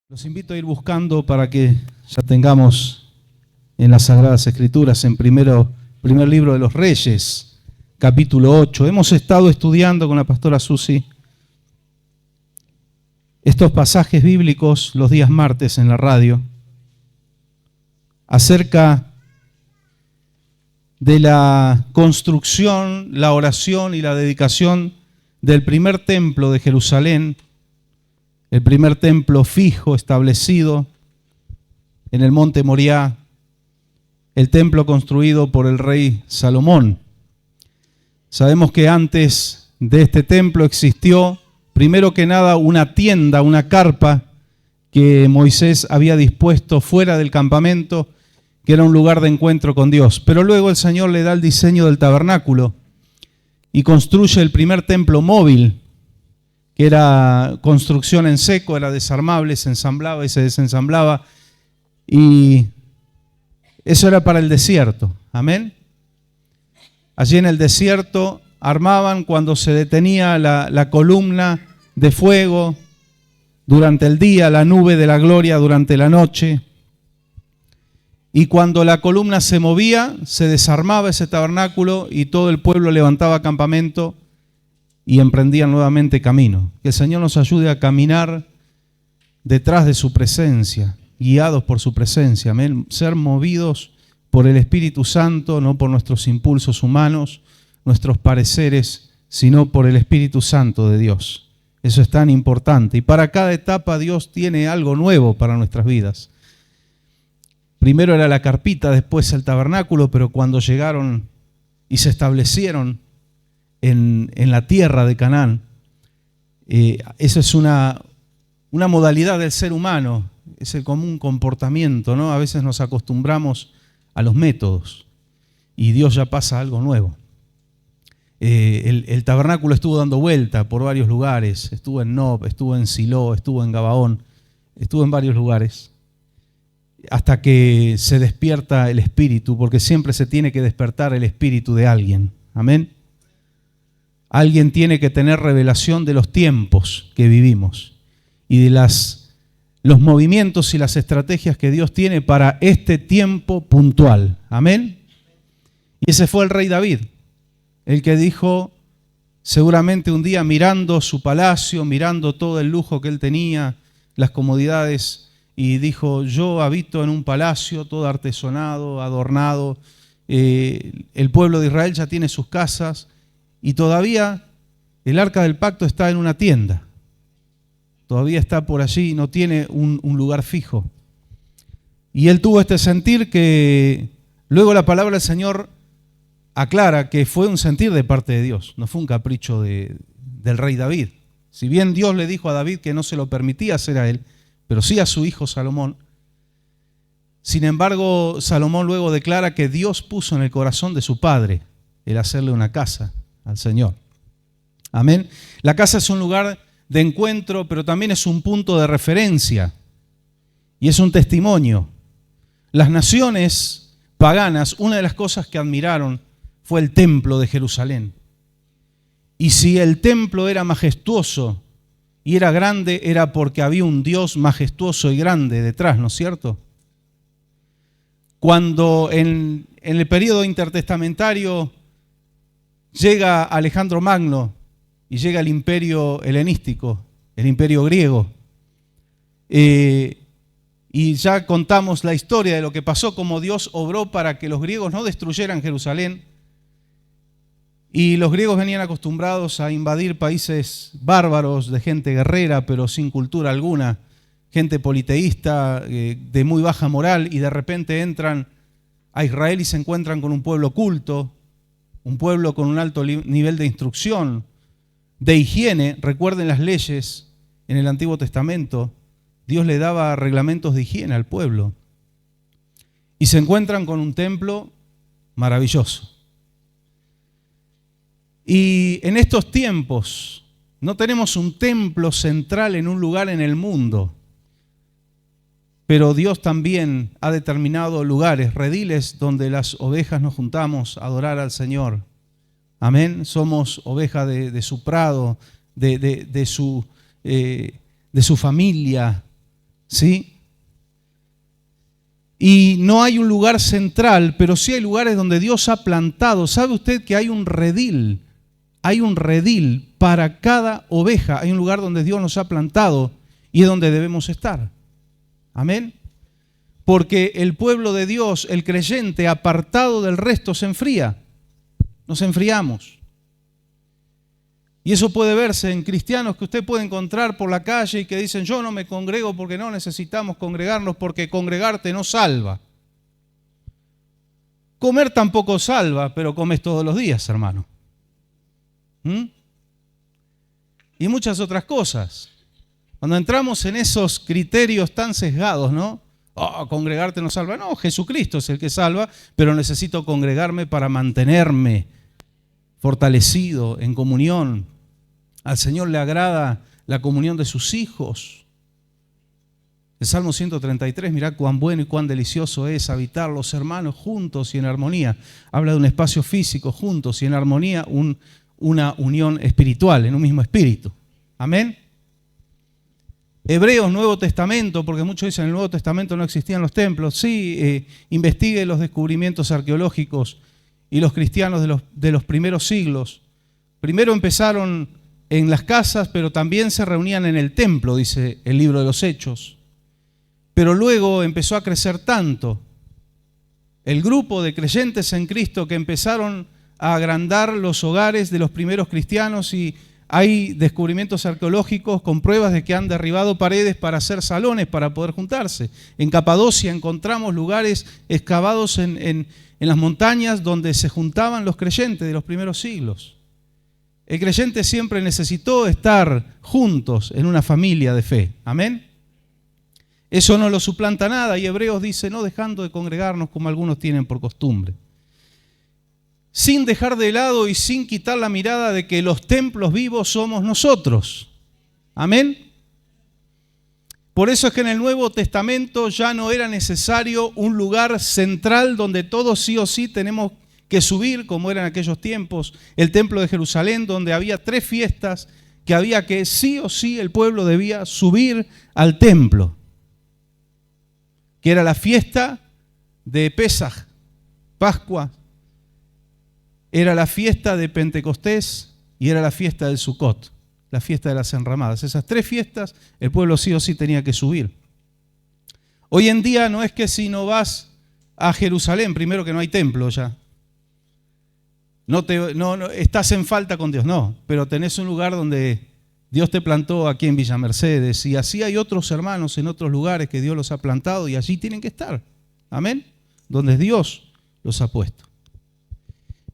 Los invito a ir buscando para que ya tengamos en las Sagradas Escrituras, en primer libro de los Reyes, capítulo 8. Hemos estado estudiando con la pastora Susi estos pasajes bíblicos los días martes en la radio acerca de la construcción, la oración y la dedicación del primer templo de Jerusalén, el primer templo fijo establecido en el monte Moriah, el templo construido por el rey Salomón. Sabemos que antes de este templo existió, primero que nada, una tienda, una carpa que Moisés había dispuesto fuera del campamento, que era un lugar de encuentro con Dios. Pero luego el Señor le da el diseño del tabernáculo y construye el primer templo móvil, que era construcción en seco, era desarmable, se ensamblaba y se desensamblaba, y eso era para el desierto. Amén. Allí en el desierto armaban cuando se detenía la columna de fuego durante el día, la nube de la gloria durante la noche, y cuando la columna se movía, se desarmaba ese tabernáculo y todo el pueblo levantaba campamento y emprendían nuevamente camino. Que el Señor nos ayude a caminar detrás de su presencia, guiados por su presencia, amén. Ser movidos por el Espíritu Santo, no por nuestros impulsos humanos, nuestros pareceres, sino por el Espíritu Santo de Dios. Eso es tan importante. Y para cada etapa Dios tiene algo nuevo para nuestras vidas. Primero era la carpita, después el tabernáculo, pero cuando llegaron y se establecieron en la tierra de Canaán, eso es una modalidad del ser humano, es el común comportamiento, ¿no? A veces nos acostumbramos a los métodos y Dios ya pasa a algo nuevo. El tabernáculo estuvo dando vuelta por varios lugares, estuvo en Nob, estuvo en Silo, estuvo en Gabaón, estuvo en varios lugares, hasta que se despierta el espíritu, porque siempre se tiene que despertar el espíritu de alguien. Amén. Alguien tiene que tener revelación de los tiempos que vivimos y de los movimientos y las estrategias que Dios tiene para este tiempo puntual. Amén. Y ese fue el rey David, el que dijo, seguramente un día mirando su palacio, mirando todo el lujo que él tenía, las comodidades, y dijo, yo habito en un palacio todo artesonado, adornado, el pueblo de Israel ya tiene sus casas, y todavía el arca del pacto está en una tienda. Todavía está por allí, no tiene un lugar fijo. Y él tuvo este sentir que luego la palabra del Señor aclara que fue un sentir de parte de Dios, no fue un capricho del rey David. Si bien Dios le dijo a David que no se lo permitía hacer a él, pero sí a su hijo Salomón. Sin embargo, Salomón luego declara que Dios puso en el corazón de su padre el hacerle una casa al Señor. Amén. La casa es un lugar de encuentro, pero también es un punto de referencia y es un testimonio. Las naciones paganas, una de las cosas que admiraron fue el templo de Jerusalén. Y si el templo era majestuoso y era grande, era porque había un Dios majestuoso y grande detrás, ¿no es cierto? Cuando en el periodo intertestamentario llega Alejandro Magno y llega el imperio helenístico, el imperio griego, y ya contamos la historia de lo que pasó, cómo Dios obró para que los griegos no destruyeran Jerusalén, y los griegos venían acostumbrados a invadir países bárbaros de gente guerrera, pero sin cultura alguna, gente politeísta, de muy baja moral, y de repente entran a Israel y se encuentran con un pueblo culto, un pueblo con un alto nivel de instrucción, de higiene. Recuerden las leyes en el Antiguo Testamento, Dios le daba reglamentos de higiene al pueblo. Y se encuentran con un templo maravilloso. Y en estos tiempos no tenemos un templo central en un lugar en el mundo, pero Dios también ha determinado lugares, rediles, donde las ovejas nos juntamos a adorar al Señor. Amén. Somos ovejas de su prado, de su familia, ¿Sí? Y no hay un lugar central, pero sí hay lugares donde Dios ha plantado. ¿Sabe usted que hay un redil? Hay un redil para cada oveja. Hay un lugar donde Dios nos ha plantado y es donde debemos estar. Amén. Porque el pueblo de Dios, el creyente, apartado del resto, se enfría. Nos enfriamos. Y eso puede verse en cristianos que usted puede encontrar por la calle y que dicen, yo no me congrego porque no necesitamos congregarnos, porque congregarte no salva. Comer tampoco salva, pero comes todos los días, hermano. Y muchas otras cosas. Cuando entramos en esos criterios tan sesgados, ¿no? Oh, congregarte no salva. No, Jesucristo es el que salva, pero necesito congregarme para mantenerme fortalecido en comunión. Al Señor le agrada la comunión de sus hijos. El Salmo 133, mirá cuán bueno y cuán delicioso es habitar los hermanos juntos y en armonía. Habla de un espacio físico juntos y en armonía, una unión espiritual, en un mismo espíritu. Amén. Hebreos, Nuevo Testamento, porque muchos dicen en el Nuevo Testamento no existían los templos. Sí, investigue los descubrimientos arqueológicos y los cristianos de los primeros siglos. Primero empezaron en las casas, pero también se reunían en el templo, dice el libro de los Hechos. Pero luego empezó a crecer tanto el grupo de creyentes en Cristo que empezaron a agrandar los hogares de los primeros cristianos y hay descubrimientos arqueológicos con pruebas de que han derribado paredes para hacer salones, para poder juntarse. En Capadocia encontramos lugares excavados en las montañas donde se juntaban los creyentes de los primeros siglos. El creyente siempre necesitó estar juntos en una familia de fe. Amén. Eso no lo suplanta nada y Hebreos dice, no dejando de congregarnos como algunos tienen por costumbre. Sin dejar de lado y sin quitar la mirada de que los templos vivos somos nosotros. Amén. Por eso es que en el Nuevo Testamento ya no era necesario un lugar central donde todos sí o sí tenemos que subir, como era en aquellos tiempos, el templo de Jerusalén, donde había 3 fiestas que había que sí o sí el pueblo debía subir al templo, que era la fiesta de Pesaj, Pascua, era la fiesta de Pentecostés y era la fiesta del Sucot, la fiesta de las enramadas. Esas 3 fiestas el pueblo sí o sí tenía que subir. Hoy en día no es que si no vas a Jerusalén, primero que no hay templo ya, no estás en falta con Dios, no, pero tenés un lugar donde Dios te plantó aquí en Villa Mercedes y así hay otros hermanos en otros lugares que Dios los ha plantado y allí tienen que estar, amén, donde Dios los ha puesto.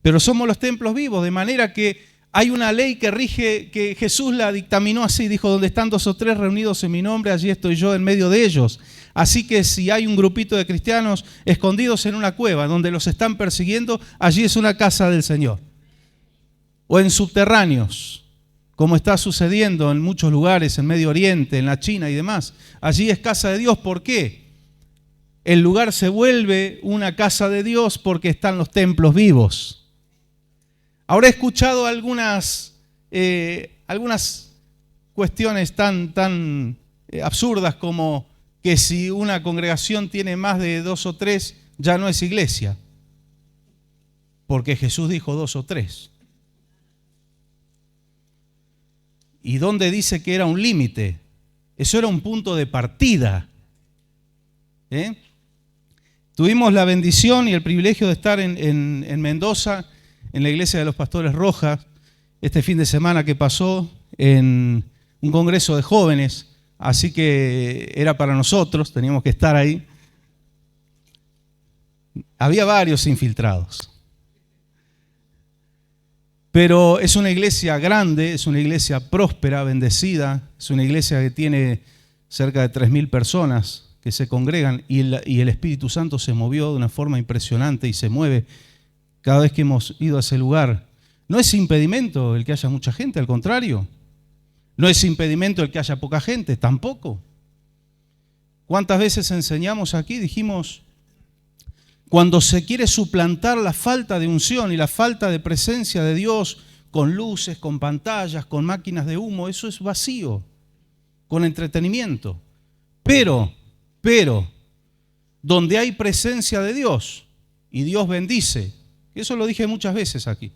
Pero somos los templos vivos, de manera que hay una ley que rige, que Jesús la dictaminó así, dijo, donde están 2 o 3 reunidos en mi nombre, allí estoy yo en medio de ellos. Así que si hay un grupito de cristianos escondidos en una cueva donde los están persiguiendo, allí es una casa del Señor. O en subterráneos, como está sucediendo en muchos lugares, en Medio Oriente, en la China y demás. Allí es casa de Dios. ¿Por qué? El lugar se vuelve una casa de Dios porque están los templos vivos. Ahora he escuchado algunas cuestiones tan absurdas como que si una congregación tiene más de 2 o 3, ya no es iglesia. Porque Jesús dijo 2 o 3. ¿Y dónde dice que era un límite? Eso era un punto de partida. Tuvimos la bendición y el privilegio de estar en Mendoza, en la iglesia de los Pastores Rojas, este fin de semana que pasó en un congreso de jóvenes, así que era para nosotros, teníamos que estar ahí. Había varios infiltrados. Pero es una iglesia grande, es una iglesia próspera, bendecida, es una iglesia que tiene cerca de 3.000 personas que se congregan y el Espíritu Santo se movió de una forma impresionante y se mueve cada vez que hemos ido a ese lugar. No es impedimento el que haya mucha gente, al contrario. No es impedimento el que haya poca gente, tampoco. ¿Cuántas veces enseñamos aquí? Dijimos, cuando se quiere suplantar la falta de unción y la falta de presencia de Dios con luces, con pantallas, con máquinas de humo, eso es vacío, con entretenimiento. Pero, donde hay presencia de Dios y Dios bendice, eso lo dije muchas veces aquí.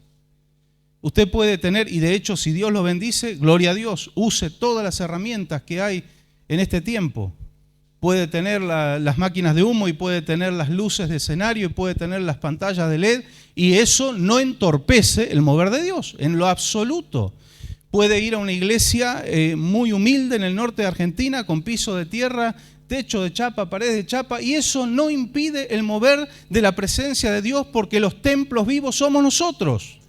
Usted puede tener, y de hecho si Dios lo bendice, gloria a Dios, use todas las herramientas que hay en este tiempo. Puede tener las máquinas de humo y puede tener las luces de escenario y puede tener las pantallas de LED, y eso no entorpece el mover de Dios, en lo absoluto. Puede ir a una iglesia muy humilde en el norte de Argentina, con piso de tierra, techo de chapa, paredes de chapa, y eso no impide el mover de la presencia de Dios, porque los templos vivos somos nosotros.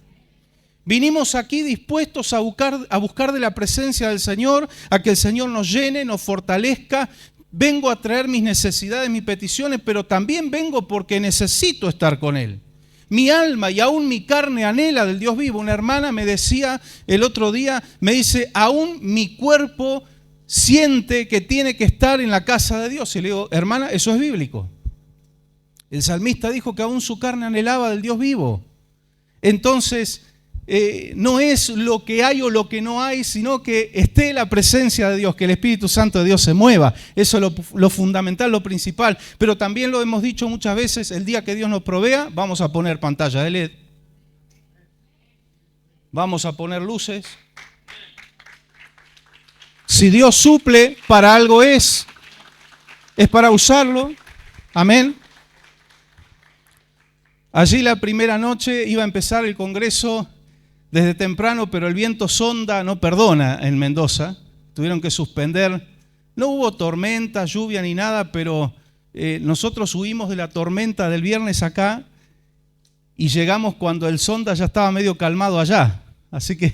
Vinimos aquí dispuestos a buscar de la presencia del Señor, a que el Señor nos llene, nos fortalezca. Vengo a traer mis necesidades, mis peticiones, pero también vengo porque necesito estar con Él. Mi alma y aún mi carne anhela del Dios vivo. Una hermana me decía el otro día, me dice, aún mi cuerpo siente que tiene que estar en la casa de Dios. Y le digo, hermana, eso es bíblico. El salmista dijo que aún su carne anhelaba del Dios vivo. Entonces, no es lo que hay o lo que no hay, sino que esté la presencia de Dios, que el Espíritu Santo de Dios se mueva. Eso es lo fundamental, lo principal. Pero también lo hemos dicho muchas veces, el día que Dios nos provea, vamos a poner pantalla de LED. Vamos a poner luces. Si Dios suple, para algo es para usarlo. Amén. Allí la primera noche iba a empezar el congreso desde temprano, pero el viento sonda no perdona en Mendoza. Tuvieron que suspender. No hubo tormenta, lluvia ni nada, pero nosotros huimos de la tormenta del viernes acá y llegamos cuando el sonda ya estaba medio calmado allá. Así que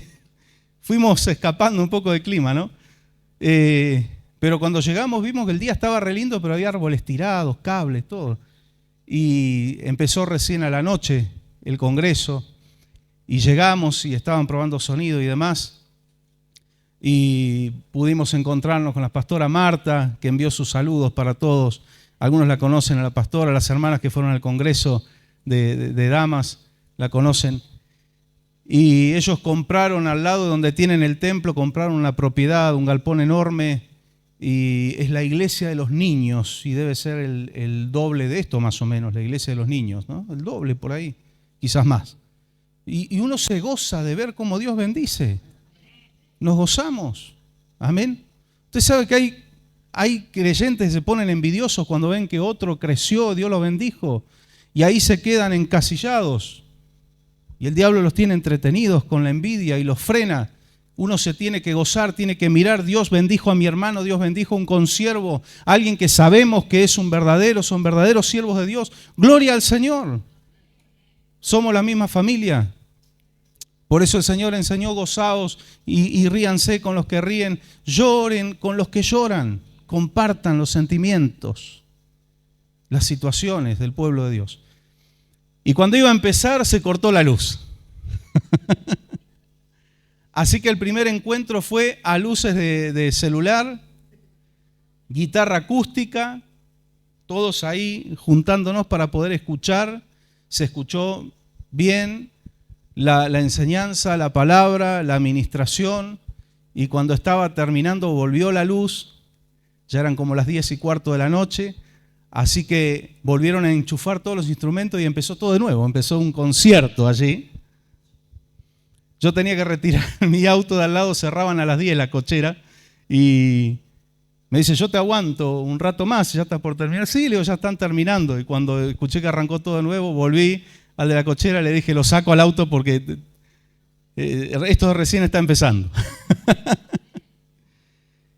fuimos escapando un poco del clima, ¿no? Pero cuando llegamos vimos que el día estaba re lindo, pero había árboles tirados, cables, todo. Y empezó recién a la noche el congreso. Y llegamos y estaban probando sonido y demás. Y pudimos encontrarnos con la pastora Marta, que envió sus saludos para todos. Algunos la conocen a la pastora, las hermanas que fueron al congreso de damas la conocen. Y ellos compraron al lado donde tienen el templo, compraron una propiedad, un galpón enorme. Y es la iglesia de los niños, y debe ser el doble de esto más o menos, la iglesia de los niños, ¿no? El doble por ahí, quizás más. Y uno se goza de ver cómo Dios bendice. Nos gozamos. Amén. Usted sabe que hay creyentes que se ponen envidiosos cuando ven que otro creció, Dios lo bendijo, y ahí se quedan encasillados. Y el diablo los tiene entretenidos con la envidia y los frena. Uno se tiene que gozar, tiene que mirar, Dios bendijo a mi hermano, Dios bendijo a un consiervo, alguien que sabemos que es son verdaderos siervos de Dios. Gloria al Señor. Somos la misma familia. Por eso el Señor enseñó, gozaos y ríanse con los que ríen, lloren con los que lloran, compartan los sentimientos, las situaciones del pueblo de Dios. Y cuando iba a empezar se cortó la luz. Así que el primer encuentro fue a luces de celular, guitarra acústica, todos ahí juntándonos para poder escuchar. Se escuchó bien la enseñanza, la palabra, la administración, y cuando estaba terminando volvió la luz, ya eran como las 10:15 de la noche, así que volvieron a enchufar todos los instrumentos y empezó todo de nuevo, empezó un concierto allí. Yo tenía que retirar mi auto de al lado, cerraban a las 10 la cochera, y me dice, yo te aguanto un rato más, ya está por terminar. Sí, le digo, ya están terminando. Y cuando escuché que arrancó todo de nuevo, volví al de la cochera, le dije, lo saco al auto porque esto recién está empezando.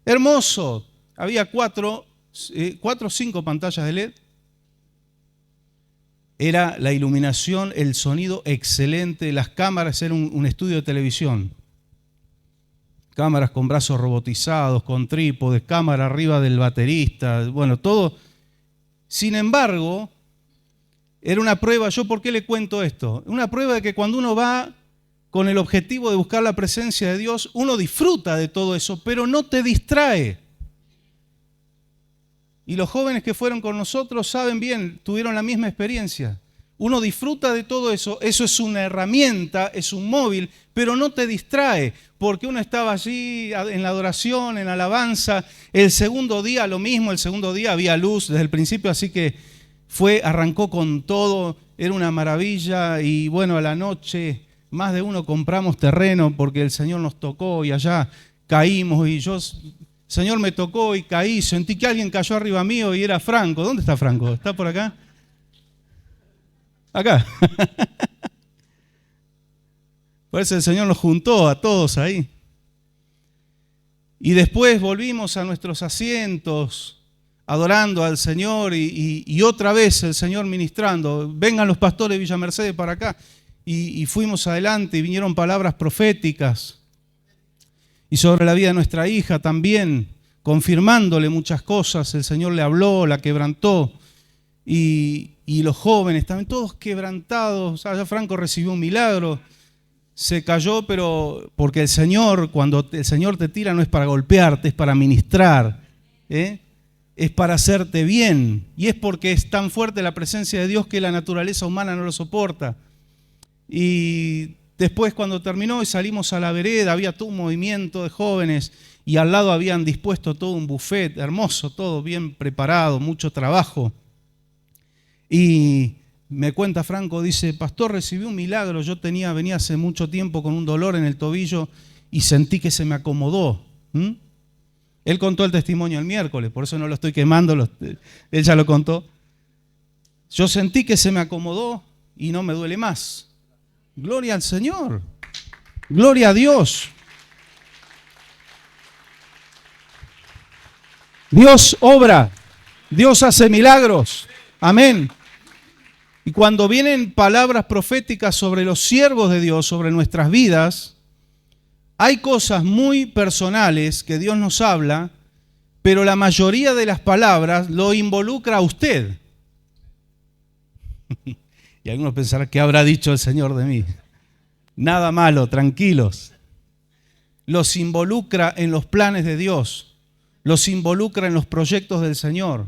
Hermoso. Había 4 o 5 pantallas de LED. Era la iluminación, el sonido excelente, las cámaras, era un estudio de televisión. Cámaras con brazos robotizados, con trípodes, cámara arriba del baterista, bueno, todo. Sin embargo, era una prueba. ¿Yo por qué le cuento esto? Una prueba de que cuando uno va con el objetivo de buscar la presencia de Dios, uno disfruta de todo eso, pero no te distrae. Y los jóvenes que fueron con nosotros saben bien, tuvieron la misma experiencia. Uno disfruta de todo eso, eso es una herramienta, es un móvil, pero no te distrae, porque uno estaba allí en la adoración, en alabanza. El segundo día lo mismo, el segundo día había luz desde el principio, así que arrancó con todo, era una maravilla. Y bueno, a la noche más de uno compramos terreno porque el Señor nos tocó y allá caímos y el Señor me tocó y caí, sentí que alguien cayó arriba mío y era Franco. ¿Dónde está Franco? ¿Está por acá? Acá. Por eso el Señor nos juntó a todos ahí. Y después volvimos a nuestros asientos, adorando al Señor y otra vez el Señor ministrando. Vengan los pastores de Villa Mercedes para acá. Y fuimos adelante y vinieron palabras proféticas. Y sobre la vida de nuestra hija también, confirmándole muchas cosas. El Señor le habló, la quebrantó. Y los jóvenes también, todos quebrantados. O sea, ya Franco recibió un milagro. Se cayó, pero porque el Señor, cuando el Señor te tira, no es para golpearte, es para ministrar. Es para hacerte bien. Y es porque es tan fuerte la presencia de Dios que la naturaleza humana no lo soporta. Y después, cuando terminó y salimos a la vereda, había todo un movimiento de jóvenes y al lado habían dispuesto todo un buffet hermoso, todo bien preparado, mucho trabajo. Y me cuenta Franco, dice, pastor, recibí un milagro. Yo venía hace mucho tiempo con un dolor en el tobillo y sentí que se me acomodó. Él contó el testimonio el miércoles, por eso no lo estoy quemando, él ya lo contó. Yo sentí que se me acomodó y no me duele más. Gloria al Señor. Gloria a Dios. Dios obra. Dios hace milagros. Amén. Y cuando vienen palabras proféticas sobre los siervos de Dios, sobre nuestras vidas, hay cosas muy personales que Dios nos habla, pero la mayoría de las palabras lo involucra a usted. Y algunos pensarán, ¿qué habrá dicho el Señor de mí? Nada malo, tranquilos. Los involucra en los planes de Dios, los involucra en los proyectos del Señor.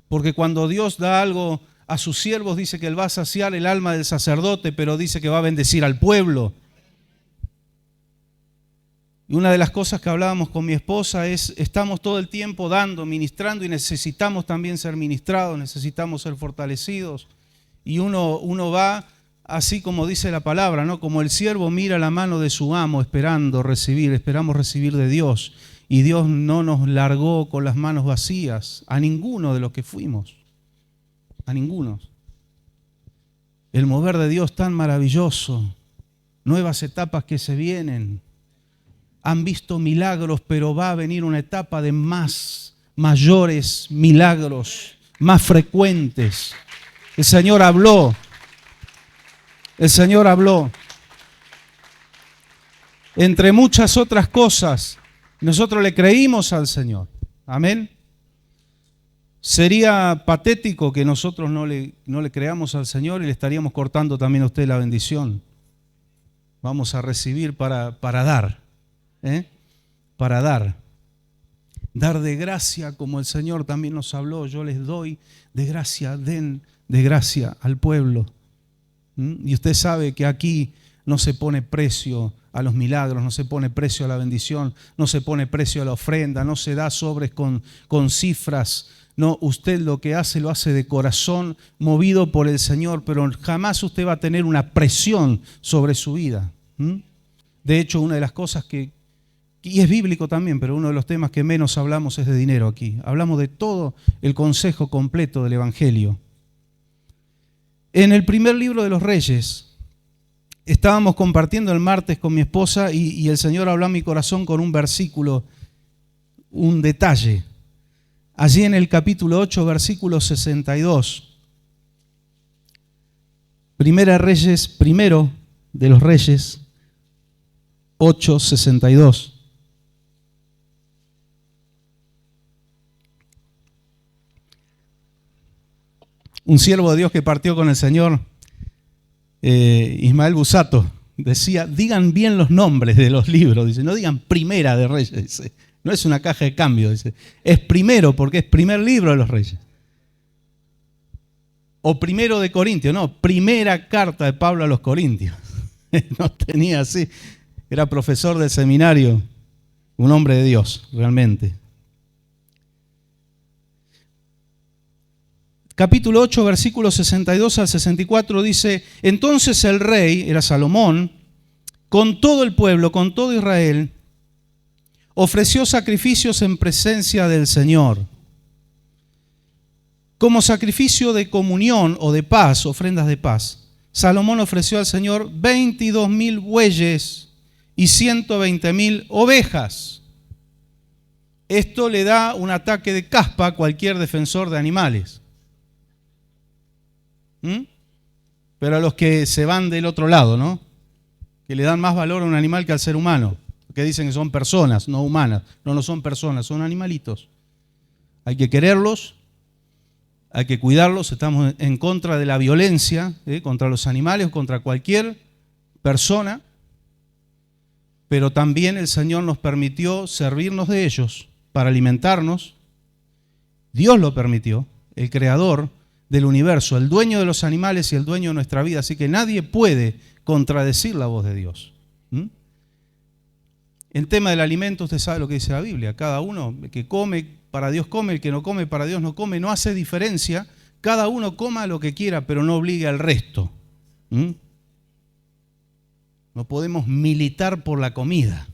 Porque cuando Dios da algo a sus siervos, dice que Él va a saciar el alma del sacerdote, pero dice que va a bendecir al pueblo. Y una de las cosas que hablábamos con mi esposa es, estamos todo el tiempo dando, ministrando, y necesitamos también ser ministrados, necesitamos ser fortalecidos. Y uno va, así como dice la palabra, ¿no? Como el siervo mira la mano de su amo esperamos recibir de Dios. Y Dios no nos largó con las manos vacías, a ninguno de los que fuimos, a ninguno. El mover de Dios tan maravilloso, nuevas etapas que se vienen. Han visto milagros, pero va a venir una etapa de mayores milagros, más frecuentes. El Señor habló. El Señor habló. Entre muchas otras cosas, nosotros le creímos al Señor. Amén. Sería patético que nosotros no le creamos al Señor y le estaríamos cortando también a usted la bendición. Vamos a recibir para dar. Para dar. Dar de gracia como el Señor también nos habló. Yo les doy de gracia, den de gracia al pueblo. Y usted sabe que aquí no se pone precio a los milagros, no se pone precio a la bendición, no se pone precio a la ofrenda, no se da sobres con cifras. No, usted lo que hace, lo hace de corazón, movido por el Señor, pero jamás usted va a tener una presión sobre su vida. De hecho, una de las cosas y es bíblico también, pero uno de los temas que menos hablamos es de dinero aquí. Hablamos de todo el consejo completo del Evangelio. En el primer libro de los Reyes, estábamos compartiendo el martes con mi esposa y el Señor habló a mi corazón con un versículo, un detalle. Allí en el capítulo 8, versículo 62. Primero de los Reyes, 8:62. Un siervo de Dios que partió con el Señor, Ismael Busato, decía, digan bien los nombres de los libros, dice, no digan Primera de Reyes, dice, no es una caja de cambio, dice, es primero porque es primer libro de los Reyes. O primero de Corintios, no, primera carta de Pablo a los Corintios. No tenía así, era profesor del seminario, un hombre de Dios, realmente. Capítulo 8, versículos 62 al 64 dice: entonces el rey, era Salomón, con todo el pueblo, con todo Israel, ofreció sacrificios en presencia del Señor. Como sacrificio de comunión o de paz, ofrendas de paz, Salomón ofreció al Señor 22.000 bueyes y 120.000 ovejas. Esto le da un ataque de caspa a cualquier defensor de animales. Pero a los que se van del otro lado, ¿no? Que le dan más valor a un animal que al ser humano, que dicen que son personas, no humanas. No son personas, son animalitos. Hay que quererlos, hay que cuidarlos. Estamos en contra de la violencia, contra los animales, contra cualquier persona, pero también el Señor nos permitió servirnos de ellos para alimentarnos. Dios lo permitió, el Creador del universo, el dueño de los animales y el dueño de nuestra vida. Así que nadie puede contradecir la voz de Dios. En tema del alimento, usted sabe lo que dice la Biblia. Cada uno, el que come, para Dios come; el que no come, para Dios no come. No hace diferencia. Cada uno coma lo que quiera, pero no obligue al resto. No podemos militar por la comida.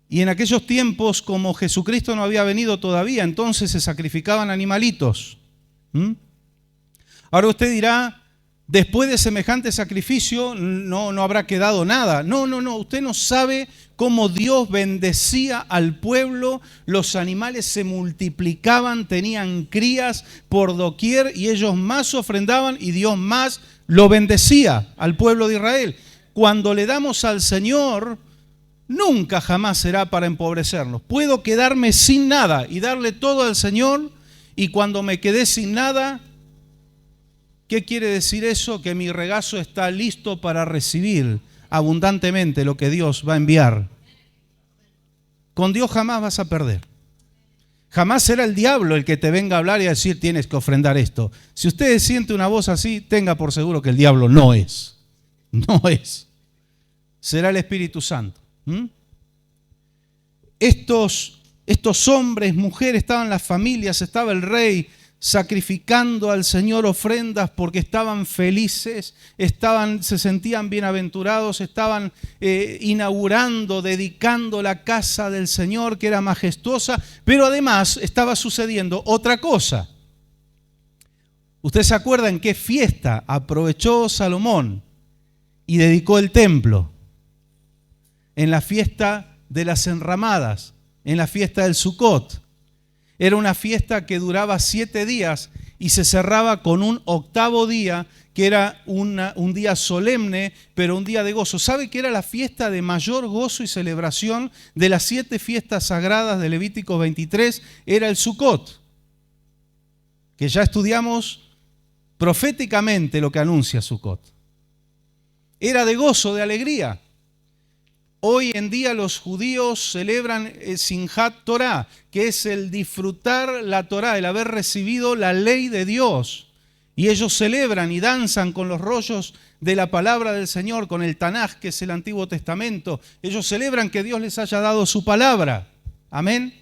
Y en aquellos tiempos, como Jesucristo no había venido todavía, entonces se sacrificaban animalitos. Ahora usted dirá: después de semejante sacrificio no habrá quedado nada. No, usted no sabe cómo Dios bendecía al pueblo. Los animales se multiplicaban, tenían crías por doquier y ellos más ofrendaban y Dios más lo bendecía al pueblo de Israel. Cuando le damos al Señor, nunca jamás será para empobrecernos. Puedo quedarme sin nada y darle todo al Señor, y cuando me quedé sin nada, ¿qué quiere decir eso? Que mi regazo está listo para recibir abundantemente lo que Dios va a enviar. Con Dios jamás vas a perder. Jamás será el diablo el que te venga a hablar y a decir: tienes que ofrendar esto. Si usted siente una voz así, tenga por seguro que el diablo no es. No es. Será el Espíritu Santo. Estos hombres, mujeres, estaban las familias, estaba el rey sacrificando al Señor ofrendas porque estaban felices, se sentían bienaventurados, estaban inaugurando, dedicando la casa del Señor, que era majestuosa, pero además estaba sucediendo otra cosa. ¿Usted se acuerda en qué fiesta aprovechó Salomón y dedicó el templo? En la fiesta de las enramadas, en la fiesta del Sucot. Era una fiesta que duraba 7 días y se cerraba con un 8º día, que era un día solemne, pero un día de gozo. ¿Sabe que era la fiesta de mayor gozo y celebración de las 7 fiestas sagradas de Levítico 23? Era el Sucot, que ya estudiamos proféticamente lo que anuncia Sucot. Era de gozo, de alegría. Hoy en día los judíos celebran Simchat Torah, que es el disfrutar la Torah, el haber recibido la ley de Dios. Y ellos celebran y danzan con los rollos de la palabra del Señor, con el Tanaj, que es el Antiguo Testamento. Ellos celebran que Dios les haya dado su palabra. Amén.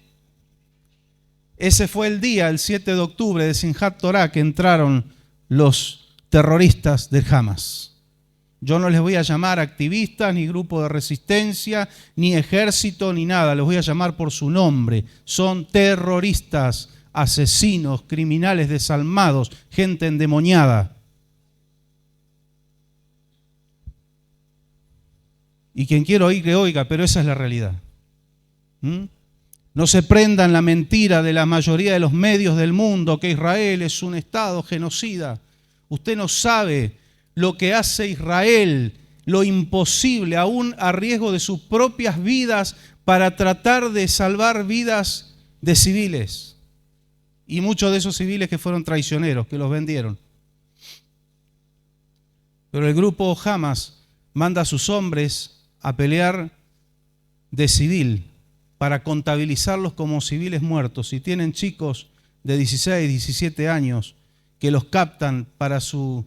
Ese fue el día, el 7 de octubre de Simchat Torah, que entraron los terroristas del Hamas. Yo no les voy a llamar activistas, ni grupo de resistencia, ni ejército, ni nada. Les voy a llamar por su nombre. Son terroristas, asesinos, criminales desalmados, gente endemoniada. Y quien quiera oír, que oiga, pero esa es la realidad. No se prendan la mentira de la mayoría de los medios del mundo que Israel es un estado genocida. Usted no sabe lo que hace Israel, lo imposible, aún a riesgo de sus propias vidas, para tratar de salvar vidas de civiles. Y muchos de esos civiles que fueron traicioneros, que los vendieron. Pero el grupo Hamas manda a sus hombres a pelear de civil para contabilizarlos como civiles muertos. Si tienen chicos, de 16, 17 años que los captan para sus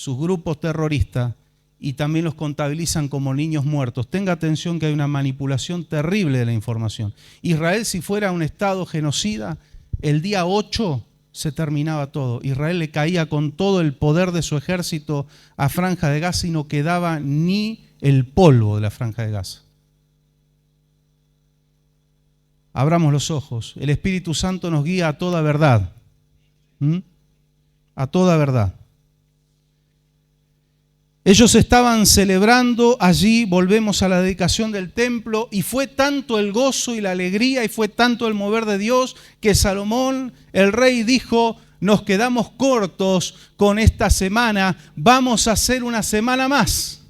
grupos terroristas y también los contabilizan como niños muertos. Tenga atención que hay una manipulación terrible de la información. Israel, si fuera un estado genocida, el día 8 se terminaba todo. Israel le caía con todo el poder de su ejército a Franja de Gaza y no quedaba ni el polvo de la Franja de Gaza. Abramos los ojos. El Espíritu Santo nos guía a toda verdad. A toda verdad. Ellos estaban celebrando allí, volvemos a la dedicación del templo, y fue tanto el gozo y la alegría y fue tanto el mover de Dios que Salomón, el rey, dijo: nos quedamos cortos con esta semana, vamos a hacer una semana más.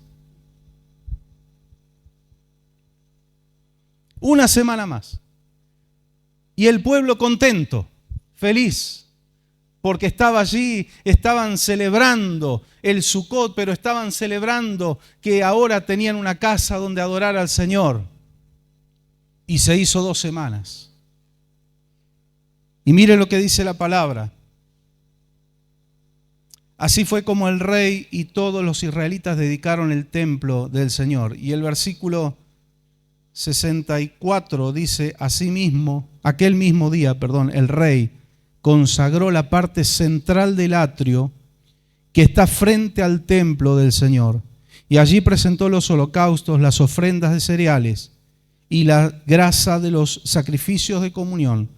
Una semana más. Y el pueblo contento, feliz. Porque estaba allí, estaban celebrando el Sucot, pero estaban celebrando que ahora tenían una casa donde adorar al Señor. Y se hizo 2 semanas. Y mire lo que dice la palabra. Así fue como el rey y todos los israelitas dedicaron el templo del Señor. Y el versículo 64 dice: asimismo, aquel mismo día, el rey consagró la parte central del atrio que está frente al templo del Señor. Y allí presentó los holocaustos, las ofrendas de cereales y la grasa de los sacrificios de comunión,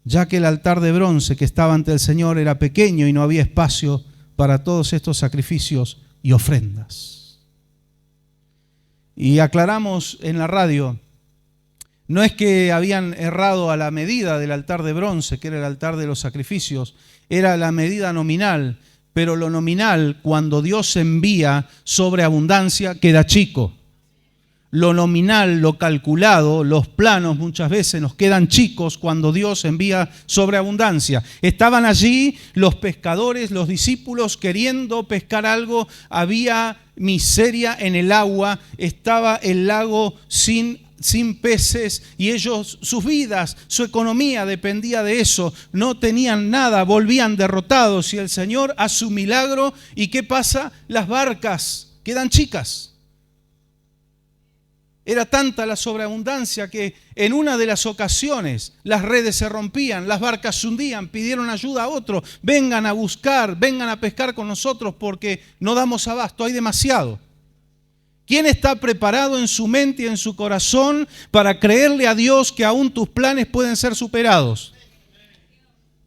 ya que el altar de bronce que estaba ante el Señor era pequeño y no había espacio para todos estos sacrificios y ofrendas. Y aclaramos en la radio, no es que habían errado a la medida del altar de bronce, que era el altar de los sacrificios, era la medida nominal, pero lo nominal, cuando Dios envía sobreabundancia, queda chico. Lo nominal, lo calculado, los planos muchas veces nos quedan chicos cuando Dios envía sobreabundancia. Estaban allí los pescadores, los discípulos queriendo pescar algo, había miseria en el agua, estaba el lago sin peces y ellos, sus vidas, su economía dependía de eso, no tenían nada, volvían derrotados y el Señor hace su milagro y ¿qué pasa? Las barcas quedan chicas. Era tanta la sobreabundancia que en una de las ocasiones las redes se rompían, las barcas se hundían, pidieron ayuda a otro, vengan a buscar, vengan a pescar con nosotros porque no damos abasto, hay demasiado. ¿Quién está preparado en su mente y en su corazón para creerle a Dios que aún tus planes pueden ser superados?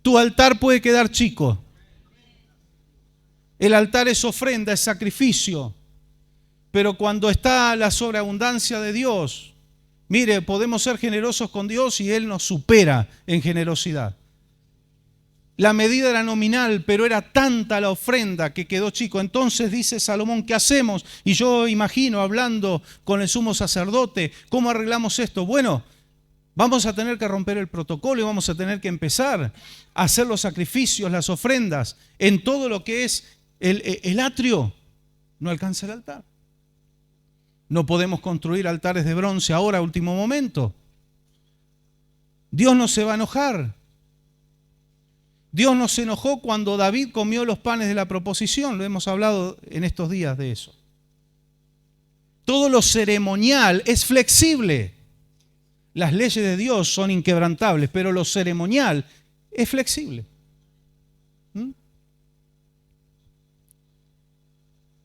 Tu altar puede quedar chico. El altar es ofrenda, es sacrificio. Pero cuando está la sobreabundancia de Dios, mire, podemos ser generosos con Dios y Él nos supera en generosidad. La medida era nominal, pero era tanta la ofrenda que quedó chico. Entonces dice Salomón, ¿qué hacemos? Y yo imagino hablando con el sumo sacerdote, ¿cómo arreglamos esto? Bueno, vamos a tener que romper el protocolo y vamos a tener que empezar a hacer los sacrificios, las ofrendas, en todo lo que es el atrio. No alcanza el altar. No podemos construir altares de bronce ahora, a último momento. Dios no se va a enojar. Dios no se enojó cuando David comió los panes de la proposición. Lo hemos hablado en estos días de eso. Todo lo ceremonial es flexible. Las leyes de Dios son inquebrantables, pero lo ceremonial es flexible.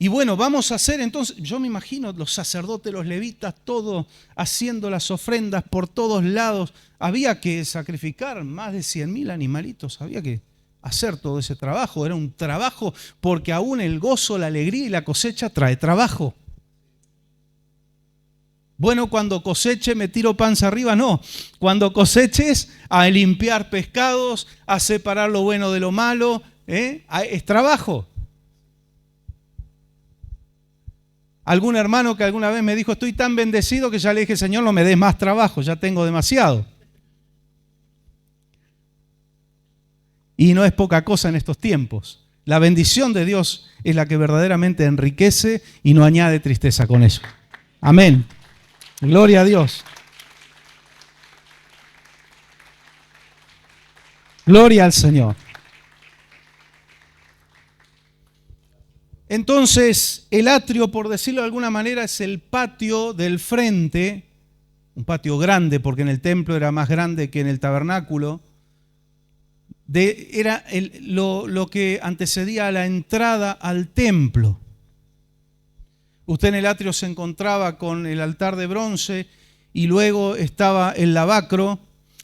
Y bueno, vamos a hacer entonces, yo me imagino los sacerdotes, los levitas, todos haciendo las ofrendas por todos lados. Había que sacrificar más de 100.000 animalitos, había que hacer todo ese trabajo. Era un trabajo porque aún el gozo, la alegría y la cosecha trae trabajo. Bueno, cuando coseche me tiro panza arriba, no. Cuando coseches a limpiar pescados, a separar lo bueno de lo malo, es trabajo. Algún hermano que alguna vez me dijo, estoy tan bendecido que ya le dije, Señor, no me des más trabajo, ya tengo demasiado. Y no es poca cosa en estos tiempos. La bendición de Dios es la que verdaderamente enriquece y no añade tristeza con eso. Amén. Gloria a Dios. Gloria al Señor. Entonces, el atrio, por decirlo de alguna manera, es el patio del frente, un patio grande, porque en el templo era más grande que en el tabernáculo. Era lo que antecedía a la entrada al templo. Usted en el atrio se encontraba con el altar de bronce y luego estaba el lavacro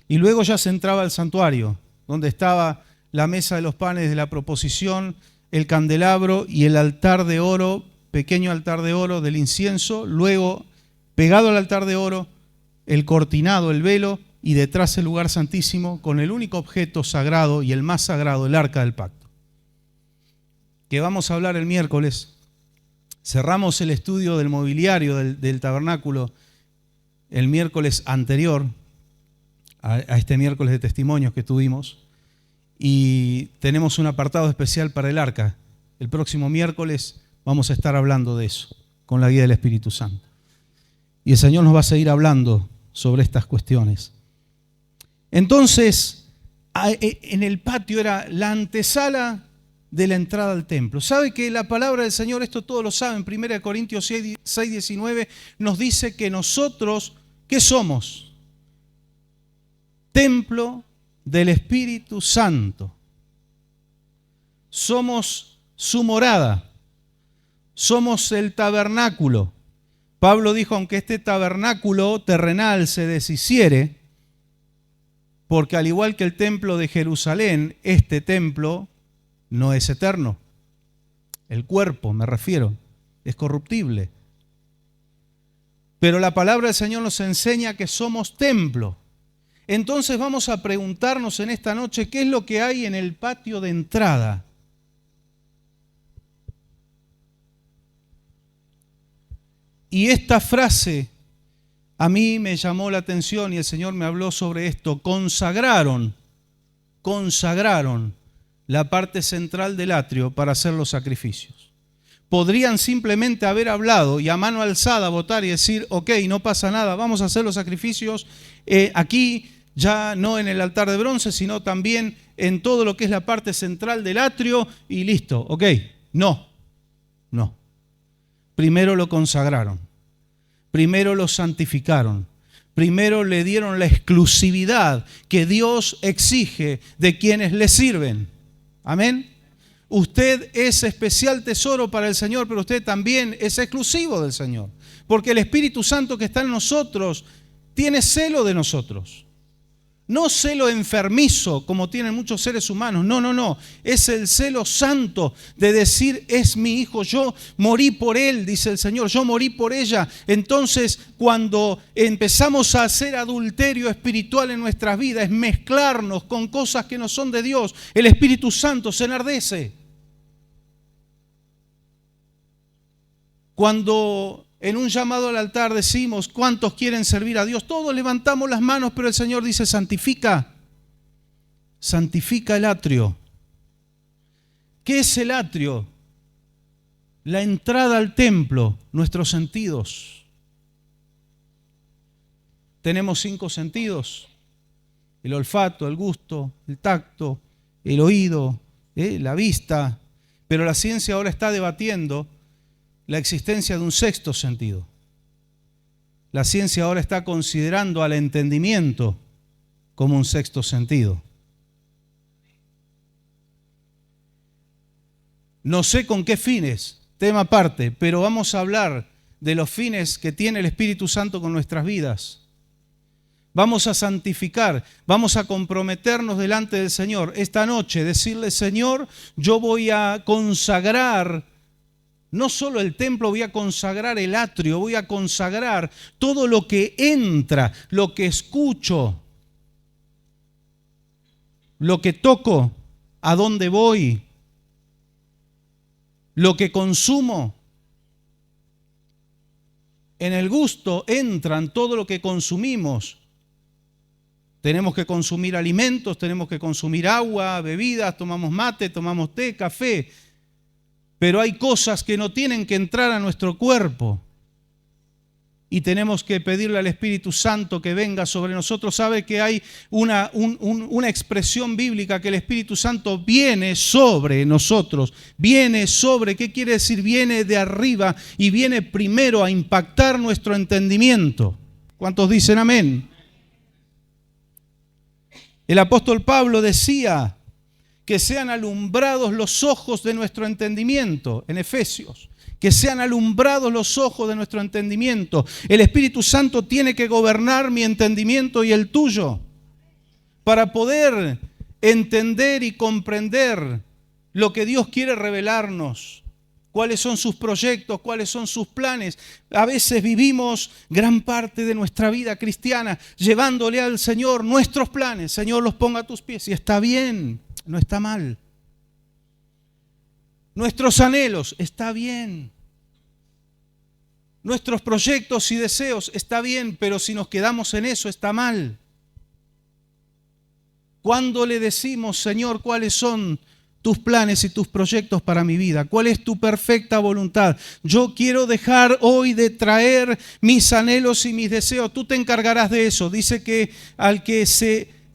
y luego ya se entraba al santuario, donde estaba la mesa de los panes de la proposición, el candelabro y el altar de oro, pequeño altar de oro del incienso, luego pegado al altar de oro, el cortinado, el velo, y detrás el lugar santísimo con el único objeto sagrado y el más sagrado, el arca del pacto. Que vamos a hablar el miércoles. Cerramos el estudio del mobiliario del tabernáculo el miércoles anterior a este miércoles de testimonios que tuvimos. Y tenemos un apartado especial para el arca. El próximo miércoles vamos a estar hablando de eso, con la guía del Espíritu Santo. Y el Señor nos va a seguir hablando sobre estas cuestiones. Entonces, en el patio era la antesala de la entrada al templo. ¿Sabe que la palabra del Señor, esto todos lo saben, 1 Corintios 6:19, nos dice que nosotros, ¿qué somos? Templo del Espíritu Santo. Somos su morada. Somos el tabernáculo. Pablo dijo, aunque este tabernáculo terrenal se deshiciere, porque al igual que el templo de Jerusalén, este templo no es eterno. El cuerpo, me refiero, es corruptible. Pero la palabra del Señor nos enseña que somos templo. Entonces vamos a preguntarnos en esta noche qué es lo que hay en el patio de entrada. Y esta frase a mí me llamó la atención y el Señor me habló sobre esto. Consagraron la parte central del atrio para hacer los sacrificios. Podrían simplemente haber hablado y a mano alzada votar y decir, ok, no pasa nada, vamos a hacer los sacrificios aquí, ya no en el altar de bronce, sino también en todo lo que es la parte central del atrio y listo, ok. No. Primero lo consagraron, primero lo santificaron, primero le dieron la exclusividad que Dios exige de quienes le sirven. Amén. Usted es especial tesoro para el Señor, pero usted también es exclusivo del Señor. Porque el Espíritu Santo que está en nosotros tiene celo de nosotros. No celo enfermizo como tienen muchos seres humanos. No. Es el celo santo de decir, es mi hijo, yo morí por él, dice el Señor, yo morí por ella. Entonces, cuando empezamos a hacer adulterio espiritual en nuestras vidas, es mezclarnos con cosas que no son de Dios, el Espíritu Santo se enardece. Cuando en un llamado al altar decimos, ¿cuántos quieren servir a Dios? Todos levantamos las manos, pero el Señor dice, santifica el atrio. ¿Qué es el atrio? La entrada al templo, nuestros sentidos. Tenemos 5 sentidos: el olfato, el gusto, el tacto, el oído, la vista. Pero la ciencia ahora está debatiendo la existencia de un 6º sentido. La ciencia ahora está considerando al entendimiento como un 6º sentido. No sé con qué fines, tema aparte, pero vamos a hablar de los fines que tiene el Espíritu Santo con nuestras vidas. Vamos a santificar, vamos a comprometernos delante del Señor esta noche, decirle, Señor, yo voy a consagrar no solo el templo, voy a consagrar el atrio, voy a consagrar todo lo que entra, lo que escucho, lo que toco, a dónde voy, lo que consumo. En el gusto entran todo lo que consumimos. Tenemos que consumir alimentos, tenemos que consumir agua, bebidas, tomamos mate, tomamos té, café. Pero hay cosas que no tienen que entrar a nuestro cuerpo. y tenemos que pedirle al Espíritu Santo que venga sobre nosotros. Sabe que hay una expresión bíblica que el Espíritu Santo viene sobre nosotros. Viene sobre, ¿qué quiere decir? Viene de arriba y viene primero a impactar nuestro entendimiento. ¿Cuántos dicen amén? El apóstol Pablo decía que sean alumbrados los ojos de nuestro entendimiento, en Efesios. Que sean alumbrados los ojos de nuestro entendimiento. El Espíritu Santo tiene que gobernar mi entendimiento y el tuyo para poder entender y comprender lo que Dios quiere revelarnos, cuáles son sus proyectos, cuáles son sus planes. A veces vivimos gran parte de nuestra vida cristiana llevándole al Señor nuestros planes. Señor, los ponga a tus pies. Y está bien, no está mal. Nuestros anhelos, está bien. Nuestros proyectos y deseos, está bien, pero si nos quedamos en eso, está mal. Cuando le decimos, Señor, cuáles son tus planes y tus proyectos para mi vida, cuál es tu perfecta voluntad. Yo quiero dejar hoy de traer mis anhelos y mis deseos. Tú te encargarás de eso. Dice que al que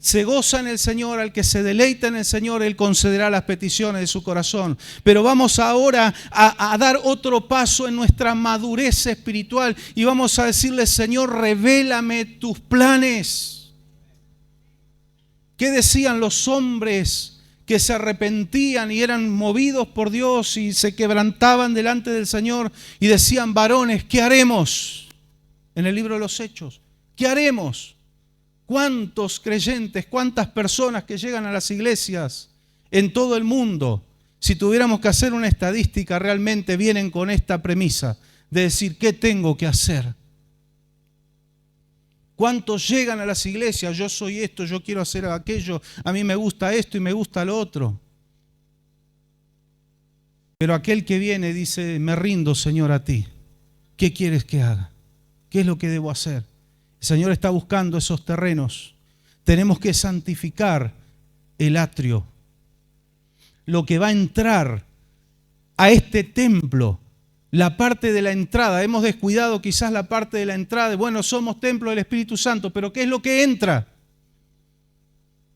se goza en el Señor, al que se deleita en el Señor, Él concederá las peticiones de su corazón. Pero vamos ahora a dar otro paso en nuestra madurez espiritual y vamos a decirle, Señor, revélame tus planes. ¿Qué decían los hombres que se arrepentían y eran movidos por Dios y se quebrantaban delante del Señor y decían, varones, ¿qué haremos? En el libro de los Hechos, ¿qué haremos? ¿Cuántos creyentes, cuántas personas que llegan a las iglesias en todo el mundo, si tuviéramos que hacer una estadística, realmente vienen con esta premisa de decir, ¿qué tengo que hacer? ¿Cuántos llegan a las iglesias? Yo soy esto, yo quiero hacer aquello, a mí me gusta esto y me gusta lo otro. Pero aquel que viene dice, me rindo, Señor, a ti. ¿Qué quieres que haga? ¿Qué es lo que debo hacer? El Señor está buscando esos terrenos. Tenemos que santificar el atrio. Lo que va a entrar a este templo, la parte de la entrada. Hemos descuidado quizás la parte de la entrada. Bueno, somos templo del Espíritu Santo, pero ¿qué es lo que entra?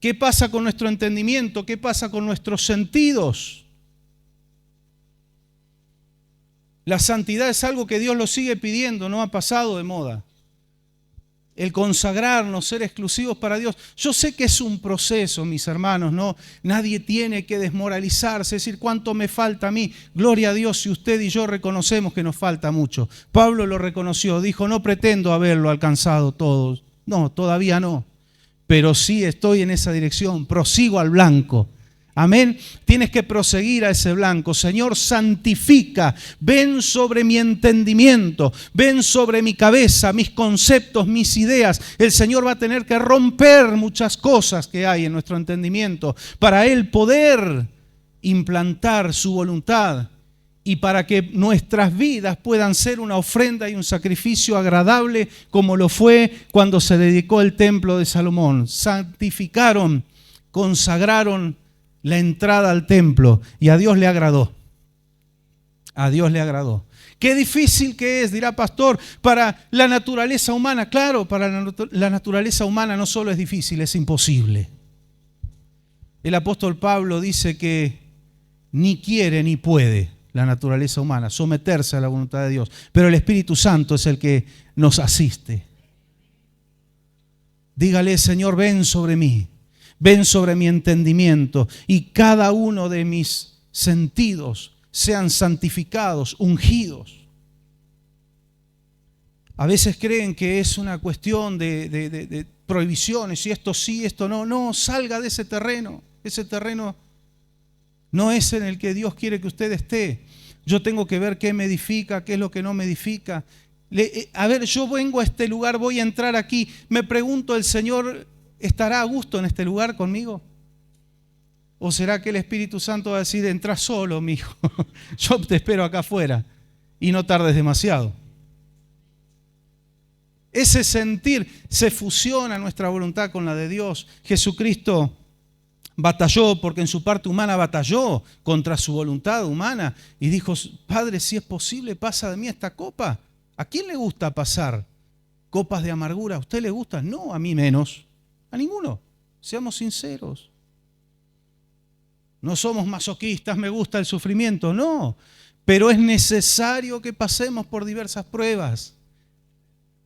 ¿Qué pasa con nuestro entendimiento? ¿Qué pasa con nuestros sentidos? La santidad es algo que Dios lo sigue pidiendo, no ha pasado de moda. El consagrarnos, ser exclusivos para Dios. Yo sé que es un proceso, mis hermanos, ¿no? Nadie tiene que desmoralizarse, decir cuánto me falta a mí. Gloria a Dios si usted y yo reconocemos que nos falta mucho. Pablo lo reconoció, dijo, no pretendo haberlo alcanzado todo. No, todavía no. Pero sí estoy en esa dirección, prosigo al blanco. Amén. Tienes que proseguir a ese blanco. Señor, santifica. Ven sobre mi entendimiento. Ven sobre mi cabeza, mis conceptos, mis ideas. El Señor va a tener que romper muchas cosas que hay en nuestro entendimiento para Él poder implantar su voluntad y para que nuestras vidas puedan ser una ofrenda y un sacrificio agradable como lo fue cuando se dedicó el templo de Salomón. Santificaron, consagraron la entrada al templo y a Dios le agradó. A Dios le agradó. Qué difícil que es, dirá pastor, para la naturaleza humana. Claro, para la naturaleza humana no solo es difícil, es imposible. El apóstol Pablo dice que ni quiere ni puede la naturaleza humana someterse a la voluntad de Dios, pero el Espíritu Santo es el que nos asiste. Dígale, Señor, ven sobre mí. Ven sobre mi entendimiento y cada uno de mis sentidos sean santificados, ungidos. A veces creen que es una cuestión de prohibiciones, y esto sí, esto no. No, salga de ese terreno. Ese terreno no es en el que Dios quiere que usted esté. Yo tengo que ver qué me edifica, qué es lo que no me edifica. A ver, yo vengo a este lugar, voy a entrar aquí. Me pregunto, ¿el Señor estará a gusto en este lugar conmigo? ¿O será que el Espíritu Santo va a decir, entra solo, mijo, yo te espero acá afuera y no tardes demasiado? Ese sentir se fusiona nuestra voluntad con la de Dios. Jesucristo batalló, porque en su parte humana batalló contra su voluntad humana y dijo, Padre, si es posible, pasa de mí esta copa. ¿A quién le gusta pasar copas de amargura. ¿A usted le gusta? No, a mí menos. A ninguno. Seamos sinceros. No somos masoquistas, me gusta el sufrimiento. No, pero es necesario que pasemos por diversas pruebas.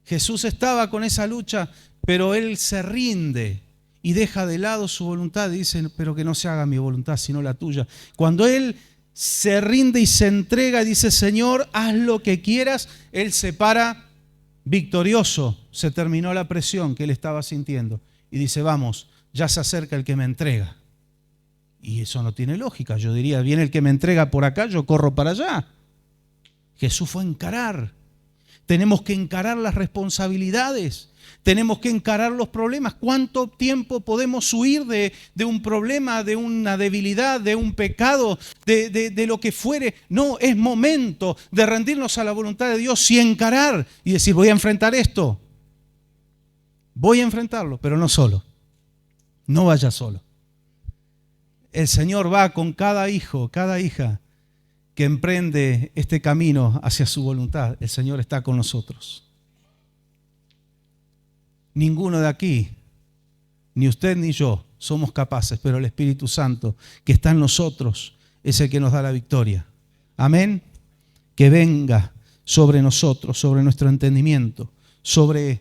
Jesús estaba con esa lucha, pero Él se rinde y deja de lado su voluntad y dice, pero que no se haga mi voluntad, sino la tuya. Cuando Él se rinde y se entrega y dice, Señor, haz lo que quieras, Él se para victorioso. Se terminó la presión que Él estaba sintiendo. Y dice, vamos, ya se acerca el que me entrega. Y eso no tiene lógica. Yo diría, viene el que me entrega por acá, yo corro para allá. Jesús fue a encarar. Tenemos que encarar las responsabilidades. Tenemos que encarar los problemas. ¿Cuánto tiempo podemos huir de un problema, de una debilidad, de un pecado, de lo que fuere? No, es momento de rendirnos a la voluntad de Dios y encarar y decir, voy a enfrentar esto. Voy a enfrentarlo, pero no solo. No vaya solo. El Señor va con cada hijo, cada hija que emprende este camino hacia su voluntad. El Señor está con nosotros. Ninguno de aquí, ni usted ni yo, somos capaces, pero el Espíritu Santo que está en nosotros es el que nos da la victoria. Amén. Que venga sobre nosotros, sobre nuestro entendimiento, sobre